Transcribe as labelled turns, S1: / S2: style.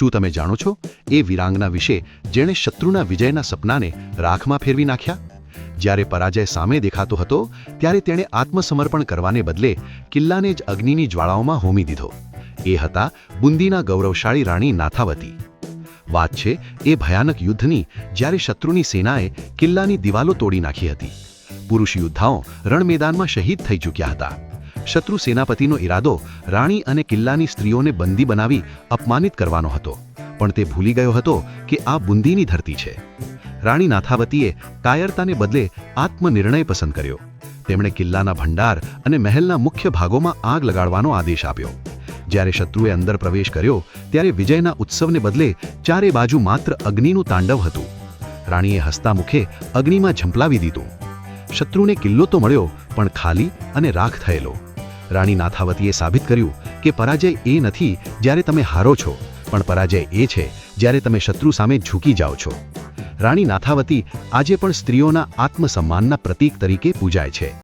S1: શું તમે જાણો છો એ વીરાંગના વિશે જેણે શત્રુના વિજયના સપનાને રાખમાં ફેરવી નાખ્યા? જ્યારે પરાજય સામે દેખાતો હતો ત્યારે તેણે આત્મસમર્પણ કરવાને બદલે કિલ્લાને જ અગ્નિની જ્વાળાઓમાં હોમી દીધો. એ હતા બુંદીના ગૌરવશાળી રાણી નાથાવતી. વાત છે એ ભયાનક યુદ્ધની જ્યારે શત્રુની સેનાએ કિલ્લાની દિવાલો તોડી નાખી હતી. પુરુષ યોદ્ધાઓ રણમેદાનમાં શહીદ થઈ ચૂક્યા હતા. શત્રુ સેનાપતિનો ઈરાદો રાણી અને કિલ્લાની સ્ત્રીઓને બંદી બનાવી અપમાનિત કરવાનો હતો, પણ તે ભૂલી ગયો હતો કે આ બુંદીની ધરતી છે. રાણી નાથાવતીએ કાયરતાને બદલે આત્મનિર્ણય પસંદ કર્યો. તેમણે કિલ્લાના ભંડાર અને મહેલના મુખ્ય ભાગોમાં આગ લગાડવાનો આદેશ આપ્યો. જ્યારે શત્રુએ અંદર પ્રવેશ કર્યો ત્યારે વિજયના ઉત્સવને બદલે ચારે બાજુ માત્ર અગ્નિનું તાંડવ હતું. રાણીએ હસતા મુખે અગ્નિમાં ઝંપલાવી દીધું. શત્રુને કિલ્લો તો મળ્યો, પણ ખાલી અને રાખ થયેલો. રાણી નાથાવતીએ સાબિત કર્યું કે પરાજય એ નથી જ્યારે તમે હારો છો, પણ પરાજય એ છે જ્યારે તમે શત્રુ સામે ઝૂકી જાઓ છો. રાણી નાથાવતી આજે પણ સ્ત્રીઓના આત્મસન્માનના પ્રતીક તરીકે પૂજાય છે.